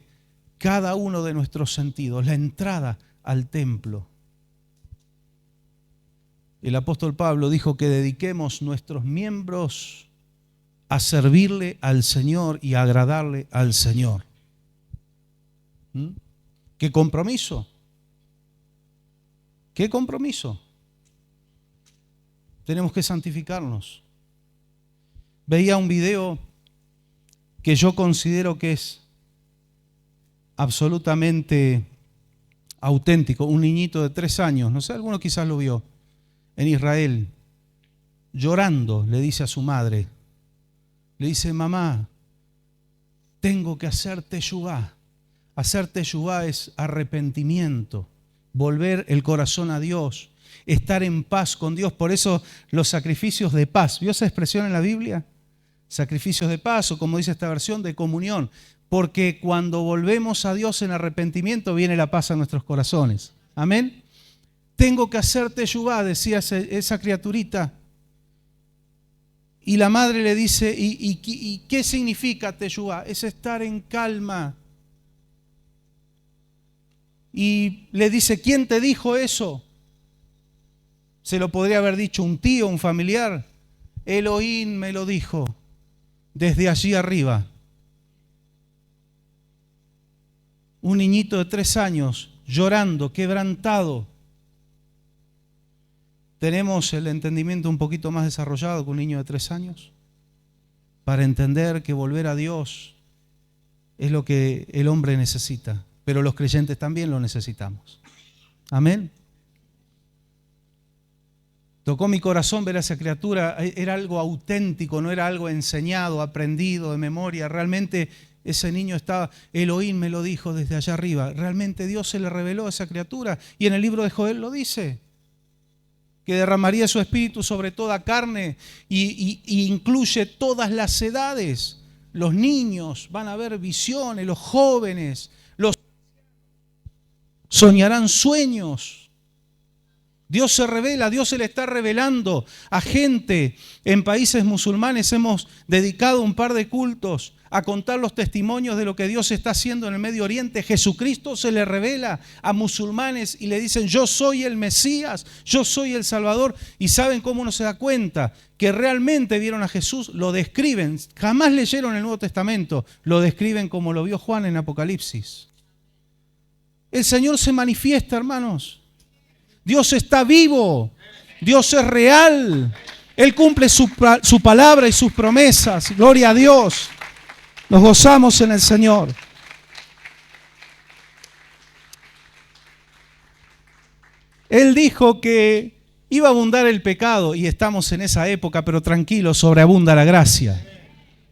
cada uno de nuestros sentidos, la entrada al templo. El apóstol Pablo dijo que dediquemos nuestros miembros a servirle al Señor y a agradarle al Señor. ¿Qué compromiso? ¿Qué compromiso? Tenemos que santificarnos. Veía un video que yo considero que es absolutamente auténtico. Un niñito de 3 años, no sé, alguno quizás lo vio, en Israel, llorando, le dice a su madre, le dice, mamá, tengo que hacer teshuvá. Hacer teshuvá es arrepentimiento, volver el corazón a Dios, estar en paz con Dios. Por eso los sacrificios de paz, ¿vio esa expresión en la Biblia? Sacrificios de paz, o como dice esta versión, de comunión. Porque cuando volvemos a Dios en arrepentimiento, viene la paz a nuestros corazones. Amén. Tengo que hacer teshuvá, decía esa criaturita. Y la madre le dice, ¿y qué significa teshuvá? Es estar en calma. Y le dice, ¿quién te dijo eso? Se lo podría haber dicho un tío, un familiar. Elohim me lo dijo desde allí arriba. Un niñito de 3 años llorando, quebrantado. ¿Tenemos el entendimiento un poquito más desarrollado que un niño de 3 años? Para entender que volver a Dios es lo que el hombre necesita, pero los creyentes también lo necesitamos. Amén. Tocó mi corazón ver a esa criatura, era algo auténtico, no era algo enseñado, aprendido de memoria. Realmente ese niño estaba, Elohim me lo dijo desde allá arriba. Realmente Dios se le reveló a esa criatura y en el libro de Joel lo dice. Que derramaría su espíritu sobre toda carne y incluye todas las edades. Los niños van a ver visiones, los jóvenes, los soñarán sueños. Dios se revela, Dios se le está revelando a gente. En países musulmanes hemos dedicado un par de cultos a contar los testimonios de lo que Dios está haciendo en el Medio Oriente. Jesucristo se le revela a musulmanes y le dicen, yo soy el Mesías, yo soy el Salvador. ¿Y saben cómo uno se da cuenta? Que realmente vieron a Jesús, lo describen. Jamás leyeron el Nuevo Testamento, lo describen como lo vio Juan en Apocalipsis. El Señor se manifiesta, hermanos. Dios está vivo, Dios es real, Él cumple su palabra y sus promesas. Gloria a Dios, nos gozamos en el Señor. Él dijo que iba a abundar el pecado y estamos en esa época, pero tranquilos, sobreabunda la gracia.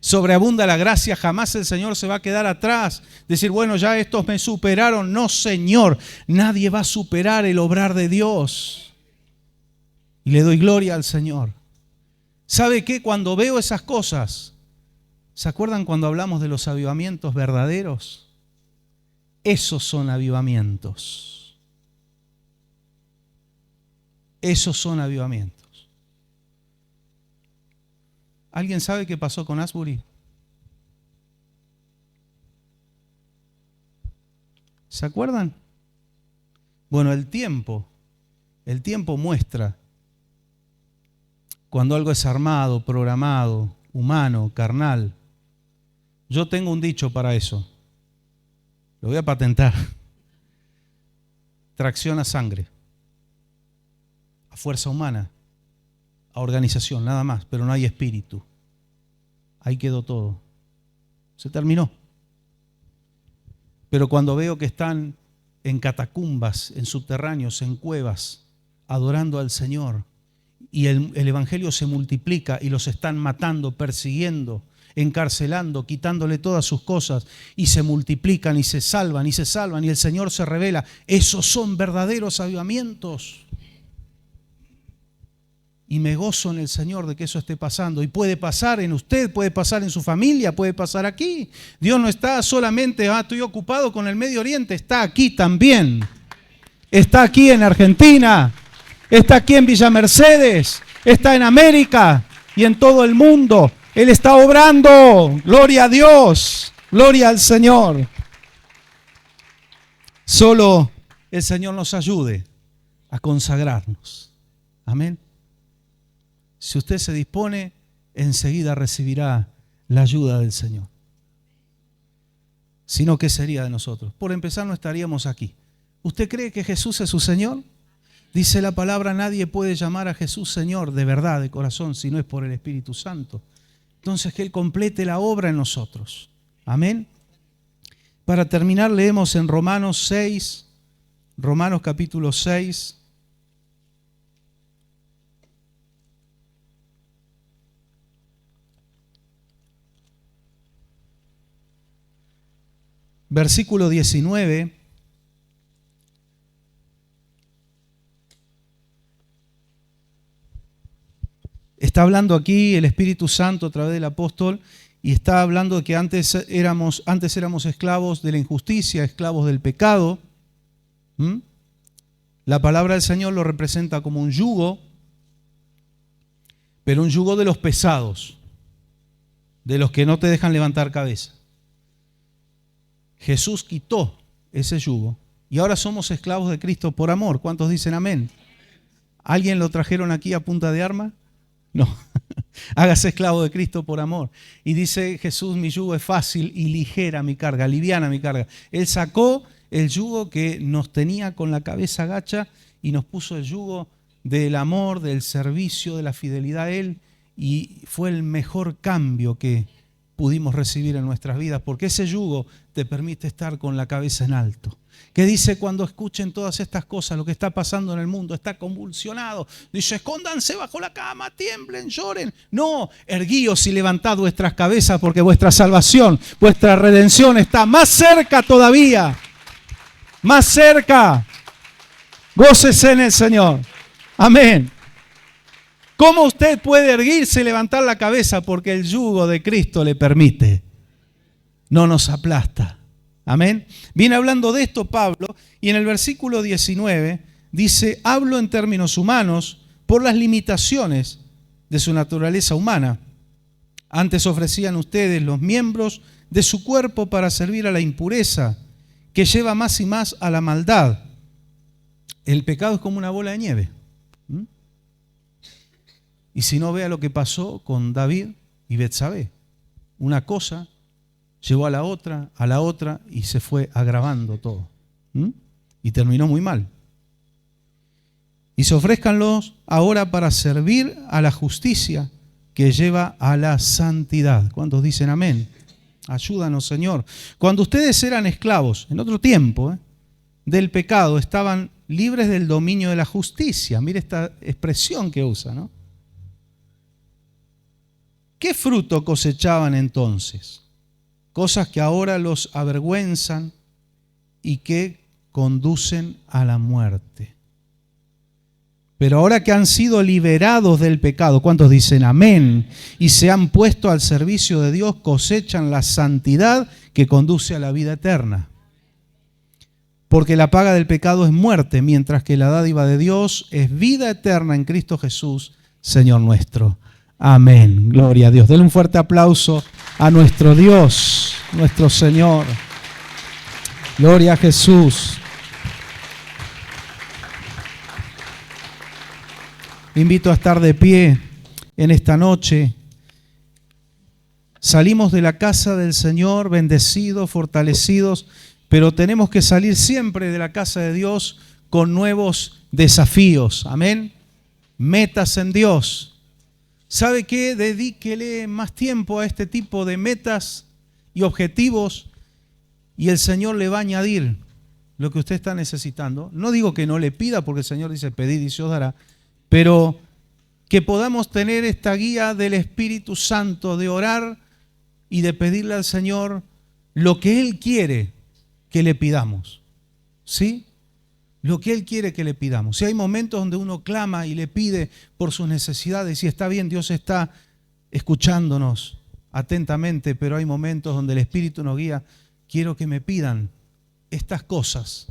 Sobreabunda la gracia, jamás el Señor se va a quedar atrás. Decir, bueno, ya estos me superaron. No, Señor, nadie va a superar el obrar de Dios. Y le doy gloria al Señor. ¿Sabe qué? Cuando veo esas cosas, ¿se acuerdan cuando hablamos de los avivamientos verdaderos? Esos son avivamientos. Esos son avivamientos. ¿Alguien sabe qué pasó con Asbury? ¿Se acuerdan? Bueno, el tiempo muestra cuando algo es armado, programado, humano, carnal. Yo tengo un dicho para eso. Lo voy a patentar. Tracción a sangre, a fuerza humana, a organización, nada más, pero no hay espíritu. Ahí quedó todo. Se terminó. Pero cuando veo que están en catacumbas, en subterráneos, en cuevas, adorando al Señor, y el Evangelio se multiplica y los están matando, persiguiendo, encarcelando, quitándole todas sus cosas, y se multiplican y se salvan y el Señor se revela. Esos son verdaderos avivamientos. Y me gozo en el Señor de que eso esté pasando. Y puede pasar en usted, puede pasar en su familia, puede pasar aquí. Dios no está solamente, estoy ocupado con el Medio Oriente, está aquí también. Está aquí en Argentina, está aquí en Villa Mercedes, está en América y en todo el mundo. Él está obrando. Gloria a Dios, gloria al Señor. Solo el Señor nos ayude a consagrarnos. Amén. Si usted se dispone, enseguida recibirá la ayuda del Señor. Si no, ¿qué sería de nosotros? Por empezar, no estaríamos aquí. ¿Usted cree que Jesús es su Señor? Dice la palabra, nadie puede llamar a Jesús Señor de verdad, de corazón, si no es por el Espíritu Santo. Entonces, que Él complete la obra en nosotros. Amén. Para terminar, leemos en Romanos 6, Romanos capítulo 6. Versículo 19. Está hablando aquí el Espíritu Santo a través del apóstol y está hablando de que antes éramos esclavos de la injusticia, esclavos del pecado. La palabra del Señor lo representa como un yugo, pero un yugo de los pesados, de los que no te dejan levantar cabeza. Jesús quitó ese yugo y ahora somos esclavos de Cristo por amor. ¿Cuántos dicen amén? ¿Alguien lo trajeron aquí a punta de arma? No. Hágase esclavo de Cristo por amor. Y dice Jesús, mi yugo es fácil y ligera mi carga, liviana mi carga. Él sacó el yugo que nos tenía con la cabeza gacha y nos puso el yugo del amor, del servicio, de la fidelidad a Él, y fue el mejor cambio que pudimos recibir en nuestras vidas, porque ese yugo te permite estar con la cabeza en alto. ¿Qué dice cuando escuchen todas estas cosas? Lo que está pasando en el mundo está convulsionado. Dice, escóndanse bajo la cama, tiemblen, lloren. No, erguíos y levantad vuestras cabezas, porque vuestra salvación, vuestra redención está más cerca todavía. Más cerca. Gócese en el Señor. Amén. ¿Cómo usted puede erguirse y levantar la cabeza? Porque el yugo de Cristo le permite. No nos aplasta. Amén. Viene hablando de esto Pablo y en el versículo 19 dice, hablo en términos humanos por las limitaciones de su naturaleza humana. Antes ofrecían ustedes los miembros de su cuerpo para servir a la impureza, que lleva más y más a la maldad. El pecado es como una bola de nieve. Y si no, vea lo que pasó con David y Betsabé. Una cosa llevó a la otra y se fue agravando todo. Y terminó muy mal. Y se ofrézcanlos ahora para servir a la justicia que lleva a la santidad. ¿Cuántos dicen amén? Ayúdanos, Señor. Cuando ustedes eran esclavos, en otro tiempo, del pecado, estaban libres del dominio de la justicia. Mire esta expresión que usa, ¿no? ¿Qué fruto cosechaban entonces? Cosas que ahora los avergüenzan y que conducen a la muerte. Pero ahora que han sido liberados del pecado, ¿cuántos dicen amén? Y se han puesto al servicio de Dios, cosechan la santidad que conduce a la vida eterna. Porque la paga del pecado es muerte, mientras que la dádiva de Dios es vida eterna en Cristo Jesús, Señor nuestro. Amén. Gloria a Dios. Denle un fuerte aplauso a nuestro Dios, nuestro Señor. Gloria a Jesús. Invito a estar de pie en esta noche. Salimos de la casa del Señor bendecidos, fortalecidos, pero tenemos que salir siempre de la casa de Dios con nuevos desafíos. Amén. Metas en Dios. ¿Sabe qué? Dedíquele más tiempo a este tipo de metas y objetivos y el Señor le va a añadir lo que usted está necesitando. No digo que no le pida, porque el Señor dice pedid y se os dará, pero que podamos tener esta guía del Espíritu Santo de orar y de pedirle al Señor lo que Él quiere que le pidamos. ¿Sí? Lo que Él quiere que le pidamos. Si hay momentos donde uno clama y le pide por sus necesidades, y está bien, Dios está escuchándonos atentamente, pero hay momentos donde el Espíritu nos guía. Quiero que me pidan estas cosas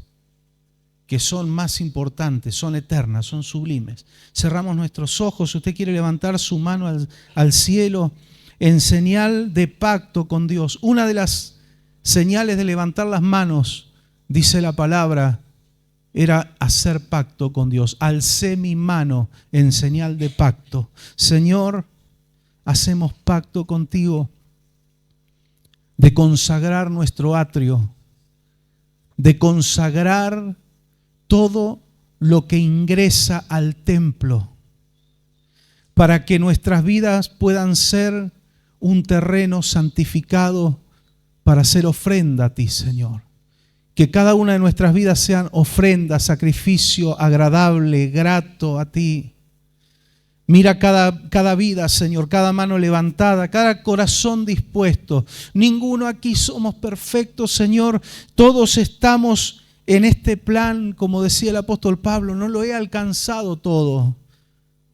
que son más importantes, son eternas, son sublimes. Cerramos nuestros ojos. Si usted quiere levantar su mano al cielo en señal de pacto con Dios. Una de las señales de levantar las manos, dice la palabra, era hacer pacto con Dios. Alcé mi mano en señal de pacto. Señor, hacemos pacto contigo de consagrar nuestro atrio, de consagrar todo lo que ingresa al templo, para que nuestras vidas puedan ser un terreno santificado para hacer ofrenda a ti, Señor. Que cada una de nuestras vidas sean ofrenda, sacrificio agradable, grato a ti. Mira cada vida, Señor, cada mano levantada, cada corazón dispuesto. Ninguno aquí somos perfectos, Señor. Todos estamos en este plan, como decía el apóstol Pablo. No lo he alcanzado todo.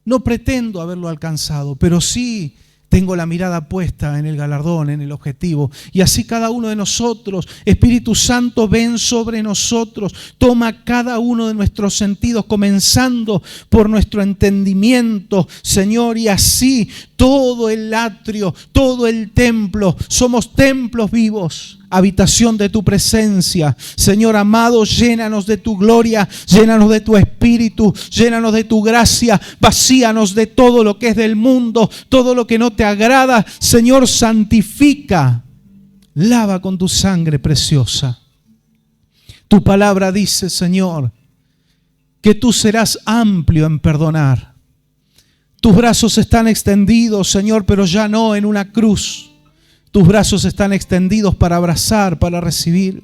No pretendo haberlo alcanzado, pero sí tengo la mirada puesta en el galardón, en el objetivo. Y así cada uno de nosotros, Espíritu Santo, ven sobre nosotros. Toma cada uno de nuestros sentidos, comenzando por nuestro entendimiento, Señor. Y así todo el atrio, todo el templo, somos templos vivos, habitación de tu presencia. Señor amado, llénanos de tu gloria, llénanos de tu espíritu, llénanos de tu gracia, vacíanos de todo lo que es del mundo, todo lo que no te agrada. Señor, santifica, lava con tu sangre preciosa. Tu palabra dice, Señor, que tú serás amplio en perdonar. Tus brazos están extendidos, Señor, pero ya no en una cruz. Tus brazos están extendidos para abrazar, para recibir.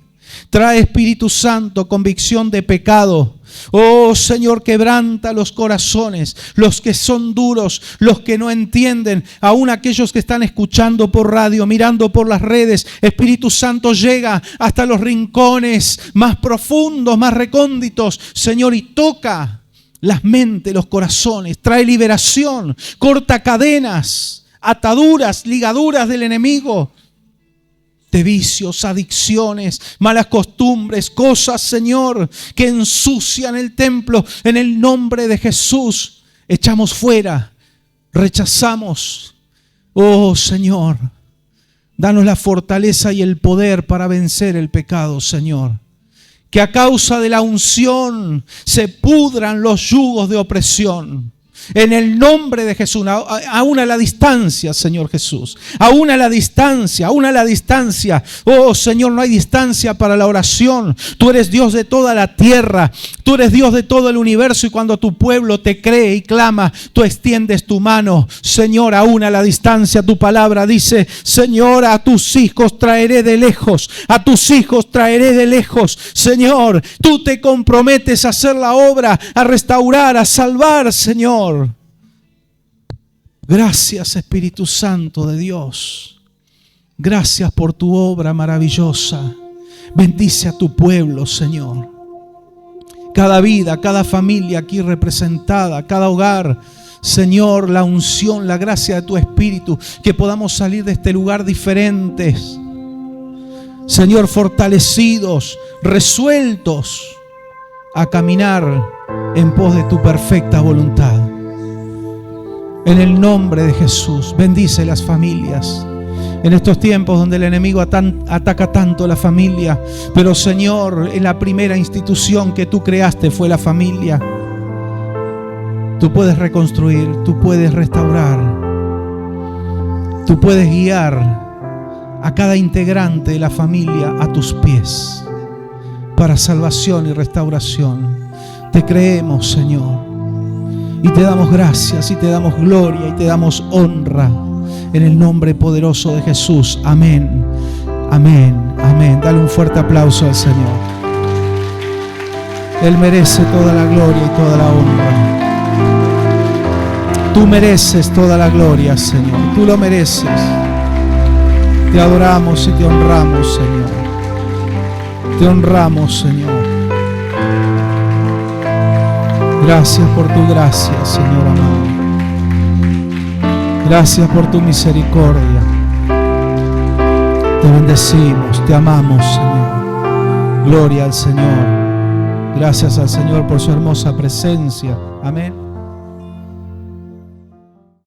Trae, Espíritu Santo, convicción de pecado. Oh Señor, quebranta los corazones, los que son duros, los que no entienden, aún aquellos que están escuchando por radio, mirando por las redes. Espíritu Santo, llega hasta los rincones más profundos, más recónditos, Señor, y toca las mentes, los corazones. Trae liberación, corta cadenas, ataduras, ligaduras del enemigo, de vicios, adicciones, malas costumbres, cosas, Señor, que ensucian el templo. En el nombre de Jesús, echamos fuera, rechazamos. Oh Señor, danos la fortaleza y el poder para vencer el pecado, Señor. Que a causa de la unción se pudran los yugos de opresión. En el nombre de Jesús, aún a la distancia, Señor Jesús, aún a la distancia, aún a la distancia. Oh Señor, no hay distancia para la oración. Tú eres Dios de toda la tierra, tú eres Dios de todo el universo, y cuando tu pueblo te cree y clama, tú extiendes tu mano. Señor, aún a la distancia, tu palabra dice, Señor, a tus hijos traeré de lejos, a tus hijos traeré de lejos. Señor, tú te comprometes a hacer la obra, a restaurar, a salvar, Señor. Gracias, Espíritu Santo de Dios. Gracias por tu obra maravillosa. Bendice a tu pueblo, Señor. Cada vida, cada familia aquí representada, cada hogar, Señor, la unción, la gracia de tu Espíritu, que podamos salir de este lugar diferentes. Señor, fortalecidos, resueltos a caminar en pos de tu perfecta voluntad. En el nombre de Jesús, bendice las familias. En estos tiempos donde el enemigo ataca tanto la familia, pero Señor, en la primera institución que tú creaste fue la familia. Tú puedes reconstruir, tú puedes restaurar, tú puedes guiar a cada integrante de la familia a tus pies para salvación y restauración. Te creemos, Señor, y te damos gracias y te damos gloria y te damos honra en el nombre poderoso de Jesús. Amén, amén, amén. Dale un fuerte aplauso al Señor. Él merece toda la gloria y toda la honra. Tú mereces toda la gloria, Señor. Tú lo mereces. Te adoramos y te honramos, Señor. Te honramos, Señor. Gracias por tu gracia, Señor amado. Gracias por tu misericordia. Te bendecimos, te amamos, Señor. Gloria al Señor. Gracias al Señor por su hermosa presencia. Amén.